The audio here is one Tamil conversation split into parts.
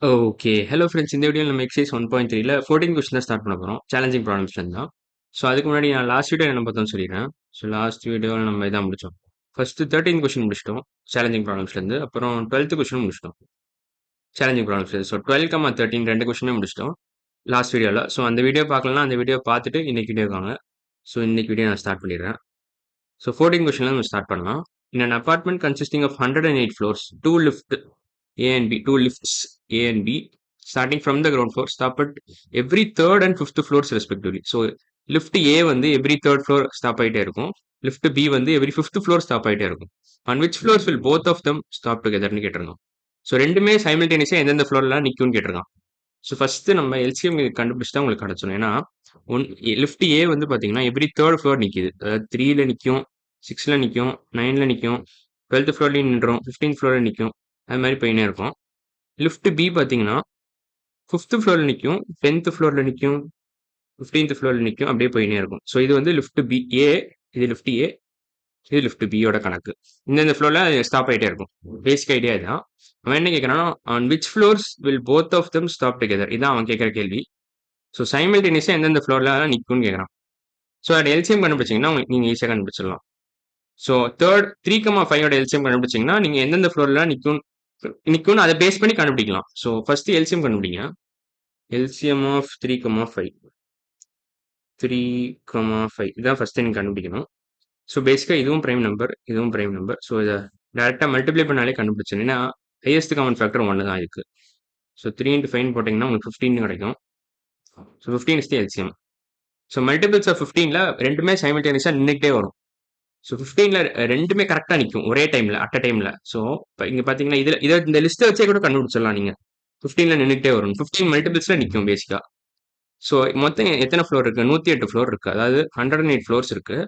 ஓகே. Hello friends. இந்த வீடியோல நம்ம எக்சர்சைஸ் 1.3ல 14 கொஸ்டின் தான் ஸ்டார்ட் பண்ண போறோம். சேலஞ்சிங் ப்ராப்ளம்ஸ்லேருந்து தான். ஸோ அதுக்கு முன்னாடி நான் லாஸ்ட் வீடியோ என்ன பார்த்தோம்னு சொல்லிடுறேன். ஸோ லாஸ்ட் வீடியோல நம்ம இதான் முடிச்சோம். ஃபர்ஸ்ட்டு 13 கொஸ்டின் முடிச்சிட்டோம். சேலஞ்சிங் ப்ராப்ளம்ஸ்லேருந்து. அப்புறம் 12த் கொஸ்டினும் முடிச்சிட்டோம். சேலஞ்சிங் ப்ராப்ளம்ஸ்லேருந்து. ஸோ 12, 13 2 கொஸ்டினுமே முடிச்சிட்டோம். லாஸ்ட் வீடியோல. ஸோ அந்த வீடியோ பார்க்கலன்னா அந்த வீடியோ பார்த்துட்டு இன்னைக்கு வீடியோக்கு வாங்க. ஸோ இன்னைக்கு வீடியோ நான் ஸ்டார்ட் பண்ணிடுறேன். ஸோ 14 கொஸ்டின்ல நம்ம ஸ்டார்ட் பண்ணலாம். In an apartment consisting of 108 floors, two lifts A and B, starting from the ground floor, stop at every third and fifth floors respectively. So lift A வந்து every third floor stop ஆயிட்டே இருக்கும். lift B வந்து every fifth floor stop ஆயிட்டே இருக்கும். On which floors will both of them stop togetherன்னு கேட்டிருந்தோம். ஸோ ரெண்டுமே சைமல்டேனியஸா எந்தெந்த ஃப்ளோர்லாம் நிற்கும்னு கேட்டிருக்கான். ஸோ ஃபர்ஸ்ட் நம்ம எல்சிஎம் கண்டுபிடிச்சிட்டா உங்களுக்கு கிடைச்சிடும். ஏன்னா லிஃப்ட் ஏ வந்து பார்த்தீங்கன்னா எவ்ரி தேர்ட் ஃப்ளோர் நிற்கிது. அதாவது 3ல நிற்கும், 6ல நிற்கும், 9ல நிற்கும், 12th ஃப்ளோர்லையும் நின்றோம், 15th ஃப்ளோரில் நிற்கும். அது மாதிரி போயினே இருக்கும். லிஃப்ட் பி பார்த்தீங்கன்னா 5th ஃப்ளோரில் நிற்கும், 10th ஃப்ளோரில் நிற்கும், 15th ஃப்ளோரில் நிற்கும், அப்படியே போயினே இருக்கும். ஸோ இது வந்து லிஃப்ட் பி ஏ, இது லிஃப்ட் ஏ, இது லிஃப்ட் பியோட கணக்கு. இந்த ஃப்ளோரில் ஸ்டாப் ஆகிட்டே இருக்கும். பேசிக் ஐடியா இதுதான். அவன் என்ன கேட்குறான்னா, on which floors will both of them stop together, இதான் அவன் கேட்குற கேள்வி. ஸோ சைமல்டேனியஸாக எந்தெந்த ஃப்ளோரில் நிற்கும்னு கேட்குறான். ஸோ அது எல்சிஎம் கண்டுபிடிச்சிங்கன்னா நீங்கள் ஈஸியாக கண்டுபிடிச்சிடலாம். ஸோ 3,5 எல்சிஎம் கண்டுபிடிச்சிங்கன்னா நீங்கள் எந்தெந்த ஃப்ளோரில் நிற்கும்னு அதை பேஸ் பண்ணி கண்டுபிடிக்கலாம். ஸோ ஃபர்ஸ்ட் எல்சிஎம் கண்டுபிடிங்க. எல்சிஎம் ஆஃப் 3,5 3,5 இதான் ஃபர்ஸ்ட் நீங்கள் கண்டுபிடிக்கணும். ஸோ பேசிக்காக இதுவும் ப்ரைம் நம்பர், இதுவும் ப்ரைம் நம்பர். ஸோ இதை டேரெக்டாக மல்டிப்ளை பண்ணாலே கண்டுபிடிச்சிடும். ஏன்னா ஹையஸ்ட் காமன் ஃபேக்டர் 1 தான் இருக்குது. ஸோ 3 × 5 போட்டிங்கன்னா உங்களுக்கு 15 கிடைக்கும். So 15 is the LCM. So multiples of 15ல ரெண்டுமே சைமல்டேனியஸாக நின்றுக்கிட்டே வரும். ஸோ 15ல ரெண்டுமே கரெக்டாக நிற்கும் ஒரே டைமில், அட் அ டைமில். ஸோ இப்போ இங்கே பார்த்தீங்கன்னா இதை இந்த லிஸ்ட்டை வச்சே கூட கண்டுபிடிச்சிடலாம் நீங்கள். 15ல நின்றுக்கிட்டே வரும், 15 மல்டிபிள்ஸில் நிற்கும் பேசிக்காக. ஸோ மொத்தம் எத்தனை ஃப்ளோர் இருக்குது? 108 ஃப்ளோர் இருக்குது. அதாவது 108 ஃப்ளோர்ஸ் இருக்குது.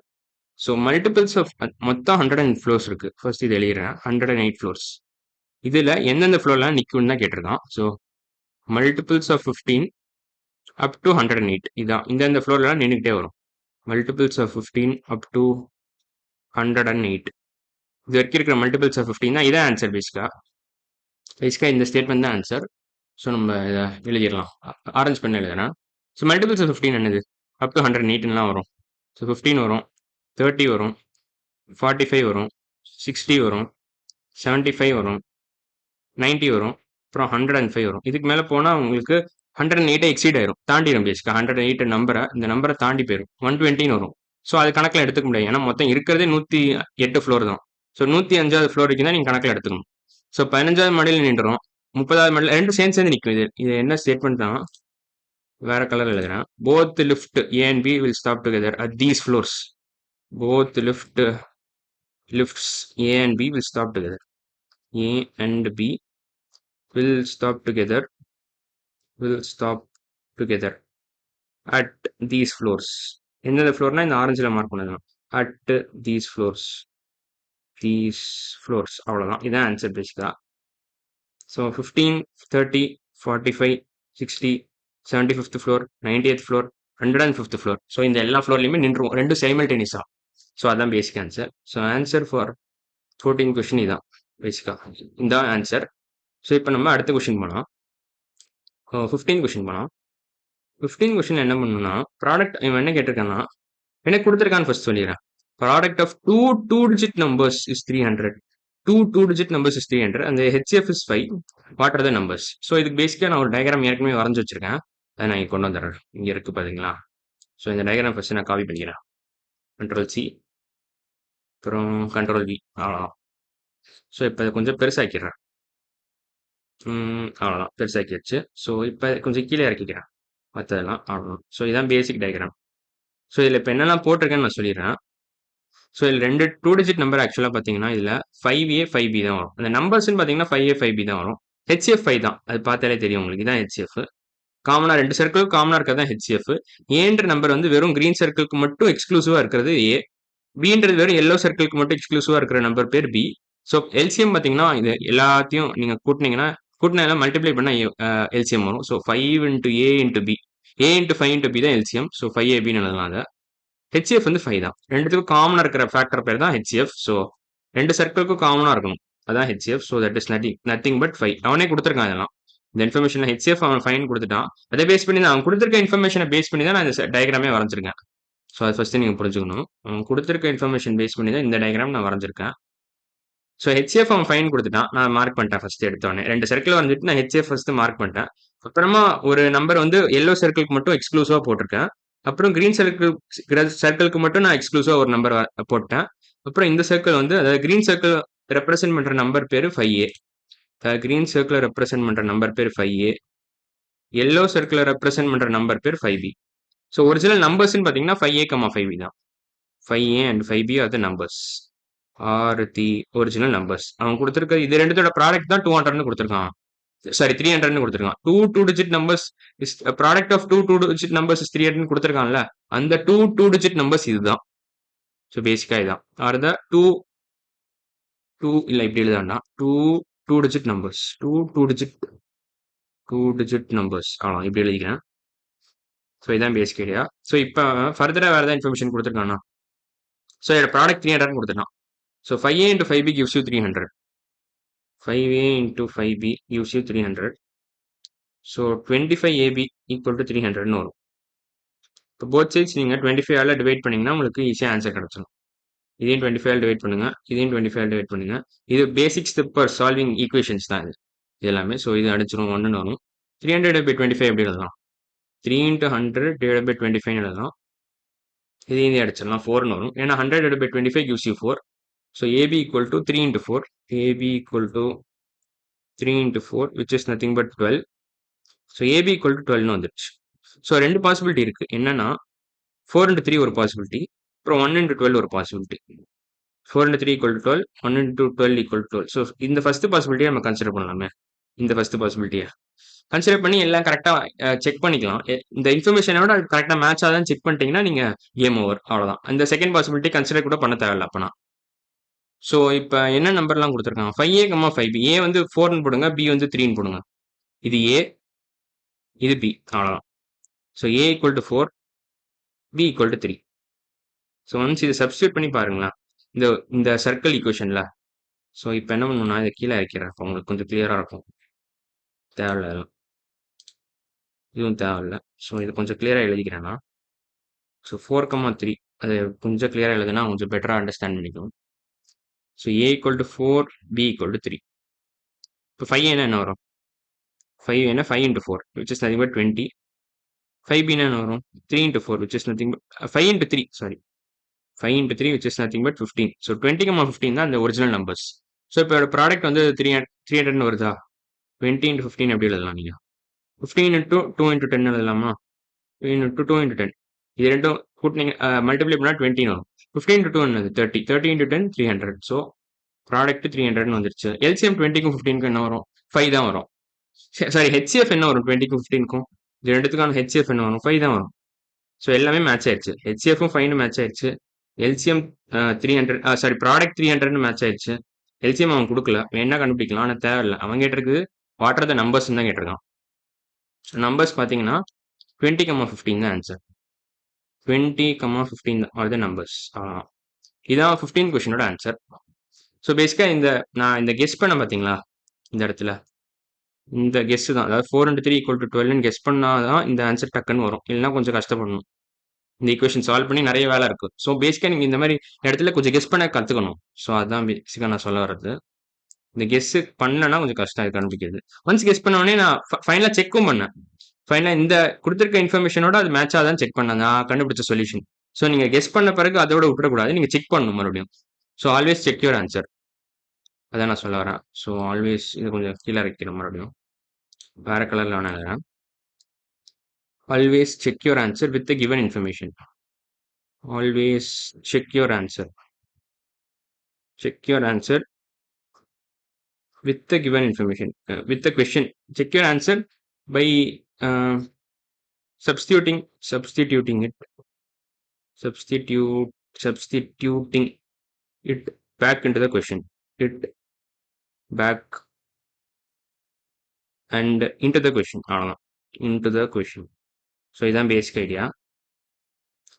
ஸோ மல்டிபிள்ஸ் ஆஃப் மொத்தம் 108 ஃப்ளோர்ஸ் இருக்குது. ஃபர்ஸ்ட் இது எழுதிடுறேன், 108 ஃப்ளோர்ஸ். இதில் எந்தெந்த ஃப்ளோர்லாம் நிற்கும்னு தான் கேட்டிருக்கான். So multiples of 15 up to 108 இதான் இந்தந்த ஃப்ளோர்லாம் நின்றுக்கிட்டே வரும். மல்டிபிள்ஸ் ஆஃப் 15 அப் டு 108 இது வரைக்கும் இருக்கிற மல்டிபிள்ஸ் ஆஃப் 15 தான். இதான் ஆன்சர். பேசிக்காக இந்த ஸ்டேட்மெண்ட் தான் ஆன்சர். ஸோ நம்ம இதை எழுதிடலாம். ஆரஞ்சு பண்ண எழுதுறேன். ஸோ மல்டிபிள்ஸ் ஆஃப் 15 என்னது? அப் டு 108லாம் வரும். ஸோ 15 வரும், 30 வரும், 45 வரும், 60 வரும், 75 வரும், 90 வரும், அப்புறம் 105 வரும். இதுக்கு மேலே போனால் உங்களுக்கு 108 எக்ஸீட் ஆயிரும், தாண்டிடும். பேசிக்காக 108 நம்பரை, இந்த நம்பரை தாண்டி போயிடும். 120 வரும். ஸோ அது கணக்கில் எடுத்துக்க முடியாது. ஏன்னா மொத்தம் இருக்கிறதே 108 ஃப்ளோர் தான். ஸோ 105வது ஃப்ளோர் வரைக்கும் தான் நீங்கள் கணக்கில் எடுத்துக்கணும். ஸோ 15வது மாடியில் நின்றுடும், 30வது மாடியில் ரெண்டும் சேர்ந்து நிற்கும். இது என்ன ஸ்டேட்மெண்ட் தான், வேற கலர் எழுதுறேன். Both lift A and B will stop together at these floors. Both lifts A and B will stop together. A and B will stop together at these floors. எந்தெந்த ஃப்ளோர்னா இந்த ஆரஞ்சில் மார்க் பண்ணலாம். அட் தீஸ் ஃப்ளோர்ஸ் அவ்வளோதான். இதான் ஆன்சர் பேசிக்கா. So 15, 30, 45, 60, 75th floor, 90th floor, 105th floor. So இந்த எல்லா ஃப்ளோர்லையுமே நின்றுவோம், ரெண்டும் சைமல்டேனியஸா. ஸோ அதான் basic answer. So answer for 14 question இதான் பேசிக்கா. இதான் ஆன்சர். ஸோ இப்போ நம்ம அடுத்த கொஸ்டின் போகலாம். 15 கொஸ்டின் போகலாம். 15 கொஸ்டின் என்ன பண்ணணும்னா, ப்ராடக்ட் இவன் என்ன கேட்டிருக்கான்னா, என்ன கொடுத்துருக்கான்னு ஃபர்ஸ்ட் சொல்லிடுறேன். Product of two digit numbers is 300. two digit numbers is 300 and the HCF is 5. What are the numbers? So இதுக்கு பேசிக்காக நான் ஒரு டயக்ராம் ஏற்கனவே வரைஞ்சி வச்சிருக்கேன். அதை நான் இங்கே கொண்டு வந்துடுறேன். இங்கே இருக்கு பார்த்தீங்களா? ஸோ இந்த டயக்ராம் ஃபர்ஸ்ட் நான் காப்பி பண்ணிக்கிறேன். Ctrl+C, அப்புறம் Ctrl+V, அவ்வளோதான். ஸோ இப்போ இதை கொஞ்சம் பெருசாக்கிடுறேன். அவ்வளோதான், பெருசாக்கிடுச்சு. ஸோ இப்போ கொஞ்சம் கீழே இறக்கிக்கிறேன் மற்றதெல்லாம். அவ்வளோதான். ஸோ இதுதான் பேசிக் டயக்ராம். ஸோ இதில் இப்போ என்னெல்லாம் போட்டிருக்கேன்னு நான் சொல்லிடுறேன். ஸோ இதில் 2 digit நம்பர் ஆக்சுவலாக பார்த்தீங்கன்னா இதில் 5A 5B தான் வரும். அந்த நம்பர்ஸ்ன்னு பார்த்தீங்கன்னா 5A 5B தான் வரும். HCF 5 தான், அது பார்த்தாலே தெரியும் உங்களுக்கு. இதான் HCF. காமனாக 2 சர்க்கிளுக்கு காமனாக இருக்கிறது தான் HCF. ஏன்ற நம்பர் வந்து வெறும் கிரீன் சர்க்கிளுக்கு மட்டும் எக்ஸ்க்ளூசிவாக இருக்கிறது A. பின்றது வெறும் எல்லோ சர்க்கிளுக்கு மட்டும் எக்ஸ்க்ளூசிவாக இருக்கிற நம்பர் பேர் B. ஸோ எல்சிஎம் பார்த்தீங்கன்னா இது எல்லாத்தையும் நீங்கள் கூட்டினா எல்லாம் மல்டிப்ளை பண்ணால் எல்சிஎம் வரும். So 5 × A × B, A × 5 × B தான் எல்சிஎம். ஸோ 5AB எழுதலாம். அதை HCF வந்து 5 தான். ரெண்டுத்துக்கும் காமனாக இருக்கிற ஃபேக்டர் பேர் தான் HCF. ஸோ 2 சர்க்கிளுக்கும் காமனாக இருக்கணும், அதான் HCF. So that is nothing but 5. அவனே கொடுத்துருக்கான் இதெல்லாம். இந்த இன்ஃபர்மேஷன் ஹெச்சிஎஃப் அவன் ஃபைன் கொடுத்துட்டான். அதை பேஸ் பண்ணி தான் அவன் கொடுத்துருக்க இன்ஃபர்மேஷனை பேஸ் பண்ணி தான் நான் இந்த டயக்ராமே வரைஞ்சிருக்கேன். ஸோ அது ஃபர்ஸ்ட் நீங்க புரிஞ்சுக்கணும். அவன் கொடுத்துருக்க இன்ஃபர்மேஷன் பேஸ் பண்ணி தான் இந்த டயக்ராம் நான் வரைஞ்சிருக்கேன். ஸோ ஹெச்சிஎஃப் அவன் ஃபைன் கொடுத்துட்டான். நான் மார்க் பண்ணிட்டேன் ஃபர்ஸ்ட் எடுத்தோடனே. 2 சர்க்கிள் வரைஞ்சிட்டு நான் ஹெச்சிஎஃப் ஃபர்ஸ்ட் மார்க் பண்ணிட்டேன். அப்புறமா ஒரு நம்பர் வந்து எல்லோ சர்க்கிளுக்கு மட்டும் எக்ஸ்க்ளூசிவா போட்டிருக்கேன். அப்புறம் கிரீன் சர்க்கிளுக்கு மட்டும் நான் எக்ஸ்க்ளூசிவா ஒரு நம்பர் போட்டேன். அப்புறம் இந்த சர்க்கிள் வந்து அதாவது கிரீன் சர்க்கிள் ரெப்ரசென்ட் பண்ற நம்பர் பேரு 5A. கிரீன் சர்க்கிள் ரெப்ரசென்ட் பண்ற நம்பர் பேர் 5A. எல்லோ சர்க்கிள் ரெப்ரசென்ட் பண்ற நம்பர் பேர் 5B. ஸோ ஒரிஜினல் நம்பர்ஸ்ன்னு பார்த்தீங்கன்னா 5A, 5B தான். 5A and 5B are the numbers. Are the original numbers. அவன் கொடுத்துருக்க இது ரெண்டுத்தோட ப்ராடக்ட் தான் 200ன்னு கொடுத்துருக்கான். சாரி 300ன்னு கொடுத்துருக்கான். Two digit numbers is product of two digit numbers is 300ன்னு கொடுத்துருக்கான்ல, அந்த டூ டிஜிட் நம்பர்ஸ் இதுதான். ஸோ பேசிக்கா இதான் ஆர் த டூ இல்ல இப்படி எழுதாண்டா two digit numbers two digit numbers அவ்வளோ இப்படி எழுதிக்கிறேன். ஸோ இதான் பேசிக் ஐடியா. ஸோ இப்போ ஃபர்தரா வேற ஏதாவது இன்ஃபர்மேஷன் கொடுத்துருக்கானா? ஸோ இதோட ப்ராடக்ட் 300ன்னு கொடுத்துட்டான். So 5A into 5B gives you 300. 5A into 5B gives you 300. So 25AB equal to 300ன்னு வரும். இப்போ போத் சைட்ஸ் நீங்கள் 25ஆல டிவைட் பண்ணீங்கன்னா உங்களுக்கு ஈஸியாக ஆன்சர் கிடச்சிடும். இதையும் 25ஆல் டிவைட் பண்ணுங்க, இதையும் 25ஆல் டிவைட் பண்ணுங்க. இது பேசிக் ஸ்டெப் ஃபார் சால்விங் ஈக்குவேஷன்ஸ் தான் இது எல்லாமே. ஸோ இது அடிச்சிடும் 1ன்னு வரும். 300/25 எப்படி எழுதலாம்? 3 into 100 divided by 25 எழுதலாம். இதையும் அடிச்சிடலாம் 4ன்னு வரும். ஏன்னா 100/25 gives you 4. So AB equal to 3 into 4. AB equal to 3 into 4 which is nothing but 12. So AB equal to 12ன்னு வந்துடுச்சு. ஸோ 2 பாசிபிலிட்டி இருக்கு. என்னன்னா 4 into 3 ஒரு பாசிபிலிட்டி, அப்புறம் 1 into 12 ஒரு possibility. 4 into 3 equal to 12, 1 into 12 equal to 12. So இந்த ஃபர்ஸ்ட் பாசிபிலிட்டியை நம்ம கன்சிடர் பண்ணலாமே. இந்த ஃபர்ஸ்ட் பாசிபிலிட்டியை கன்சிடர் பண்ணி எல்லாம் கரெக்டாக செக் பண்ணிக்கலாம். இந்த இன்ஃபர்மேஷனோட அது கரெக்டாக மேட்ச் ஆகுதான்னு செக் பண்ணிட்டீங்கன்னா நீங்கள் கேம் ஓவர், அவ்வளோதான். இந்த செகண்ட் பாசிபிலிட்டி கன்சிடர் கூட பண்ண தேவையில்ல அப்போனா. ஸோ இப்போ என்ன நம்பர்லாம் கொடுத்துருக்காங்க? 5A, 5B. ஏ வந்து 4ன்னு போடுங்க, பி வந்து 3ன்னு போடுங்க. இது ஏ, இது பி, அவ்வளோதான். So A equal to 4, B equal to 3. So once இதை சப்ஸ்டியூட் பண்ணி பாருங்களேன் இந்த சர்க்கிள் ஈக்குவேஷனில். ஸோ இப்போ என்ன பண்ணணும்னா இதை கீழே இறக்கிறேன். இப்போ உங்களுக்கு கொஞ்சம் கிளியராக இருக்கும். தேவையில்ல இதெல்லாம், இதுவும் தேவையில்ல. ஸோ இது கொஞ்சம் கிளியராக எழுதிக்கிறேன்னா, ஸோ 4, 3 அது கொஞ்சம் கிளியராக எழுதுனா கொஞ்சம் பெட்டராக அண்டர்ஸ்டாண்ட் பண்ணிக்கும். So A equal to 4, B equal to 3. இப்போ 5 என்ன வரும்? 5 என்ன 5 into 4 which is nothing but 20. 5b என்ன வரும்? 3 into 4 which is nothing but 5 into 3 sorry 5 into 3 which is nothing but 15. So 20, 15 தான் அந்த ஒரிஜினல் நம்பர்ஸ். ஸோ இப்போ ப்ராடக்ட் வந்து 300ன்னு வருதா? 20 into 15 எப்படி எழுதலாம் நீங்கள்? 15 into 2 into 10 எழுதலாமா? 2 into 10 இது ரெண்டும் கூட்டினீங்க மல்டிப்ளை பண்ணால் 20 வரும். 15 into 2 என்னது? 30. 30 into 10 300. ஸோ ப்ராடக்ட் 300ன்னு வந்துருச்சு. எல்சிஎம் 20க்கும் 15க்கும் என்ன வரும்? 5 தான் வரும். சாரி ஹெச்சிஎஃப் என்ன வரும்? 20க்கும் 15க்கும் இது ரெண்டுத்துக்கான ஹெச்சிஎஃப் என்ன வரும்? 5 தான் வரும். ஸோ எல்லாமே மேட்ச் ஆயிடுச்சு. ஹெச்சிஎஃப்பும் 5ன்னு மேட்ச் ஆயிடுச்சு. எல்சிஎம் 300 சாரி ப்ராடக்ட் 300ன்னு மேட்ச் ஆயிடுச்சு. எல்சிஎம் அவன் கொடுக்கல, என்ன கண்டுபிடிக்கலாம், ஆனால் தேவையில்லை. அவன் கேட்டிருக்கு வாட் ஆர் த நம்பர்ஸ் தான் கேட்டிருக்கான். நம்பர்ஸ் பார்த்தீங்கன்னா 20, 15 தான் ஆன்சர். 20, 15 R the numbers. இதான் 15 கொஸ்டினோட ஆன்சர். ஸோ பேசிக்காக நான் இந்த கெஸ் பண்ண பார்த்தீங்களா இந்த இடத்துல, இந்த கெஸ் தான். அதாவது 4 into 3 equal to 12ன்னு கெஸ் பண்ணாதான் இந்த ஆன்சர் டக்குன்னு வரும். இல்லைன்னா கொஞ்சம் கஷ்டப்படணும். இந்த ஈக்குவேஷன் சால்வ் பண்ணி நிறைய வேலை இருக்கு. ஸோ பேசிக்காக நீங்கள் இந்த மாதிரி இடத்துல கொஞ்சம் கெஸ் பண்ண கற்றுக்கணும். ஸோ அதுதான் பேசிக்காக நான் சொல்ல வர்றது. இந்த கெஸ் பண்ணனா கொஞ்சம் கஷ்டம் இது கண்டுபிடிக்கிறது. ஒன்ஸ் கெஸ் பண்ணோடனே நான் ஃபைனலாக செக்கும் பண்ணேன். ஃபைனலாக இந்த கொடுத்துருக்க இன்ஃபர்மேஷனோட அது மேட்ச் ஆகுதான்னு செக் பண்ணேன் நான் கண்டுபிடிச்ச சொல்யூஷன். ஸோ நீங்கள் கெஸ் பண்ண பிறகு அதோட விட்டுறக்கூடாது, நீங்கள் செக் பண்ணணும் மறுபடியும். So always check your answer, அதான் நான் சொல்ல வரேன். ஸோ ஆல்வேஸ் இது கொஞ்சம் கீழே வைக்கணும், மறுபடியும் வேற கலரில் வேணா எழுதுறேன். Always check your answer with the given information. Always check your answer. Check your answer with the given information. With the question. Check your answer by substituting it. Substituting it back into the question. It back and into the question. Into the question. So இதுதான் பேசிக் ஐடியா.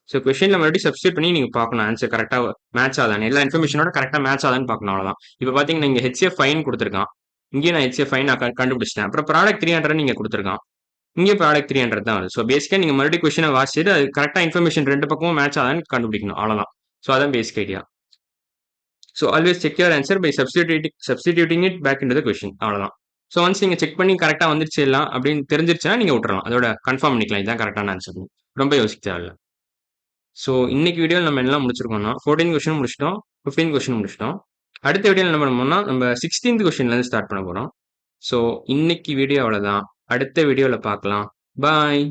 ஸோ கொஸ்டினில் மறுபடியும் சப்ஸ்டியூட் பண்ணி நீங்கள் பார்க்கணும் ஆன்சர் கரெக்டாக மேட்ச் ஆகுதான்னு, எல்லா இன்ஃபர்மேஷனோட கரெக்டாக மேட்ச் ஆகுதான்னு பார்க்கணும், அவ்வளோதான். இப்போ பார்த்தீங்கன்னா இங்கே ஹெச்சிஎஃப் ஃபைன் கொடுத்துருக்கான். இங்கேயும் நான் HCF ஃபைன் நான் கண்டுபிடிச்சிட்டேன். அப்புறம் ப்ராடக்ட் 300 நீங்க கொடுத்துருக்கான். இங்கேயும் ப்ராடக்ட் 300 தான் வருது. ஸோ பேசிக்காக நீங்கள் மறுபடியும் கொஸ்டினை வாசிச்சுட்டு அது கரெக்டாக இன்ஃபர்மேஷன் ரெண்டு பக்கமும் மேட்ச் ஆதான்னு கண்டுபிடிக்கணும். அவ்வளோதான். ஸோ அதான் basic idea. So always check your answer by substituting it back in the question. அவ்வளோதான். ஸோ ஒன்ஸ் நீங்கள் செக் பண்ணி கரெக்டாக வந்துருச்சு எல்லாம் அப்படின்னு தெரிஞ்சிருச்சுன்னா நீங்கள் விட்டுறலாம். அதோட கன்ஃபார்ம் பண்ணிக்கலாம். இதுதான் கரெக்டான ஆன்சர். ரொம்ப யோசிக்க தேவையில்ல. ஸோ இன்னைக்கு வீடியோவில் நம்ம எல்லாம் முடிச்சிருக்கோம்னா 14 கொஸ்டின் முடிச்சிட்டோம், 15 கொஸ்டின் முடிச்சிட்டோம். அடுத்த வீடியோவில் என்ன பண்ணோம்னா நம்ம 16th கொஸ்டின்லேருந்து ஸ்டார்ட் பண்ண போகிறோம். ஸோ இன்னைக்கு வீடியோ அவ்வளோதான். அடுத்த வீடியோவில் பார்க்கலாம். பாய்.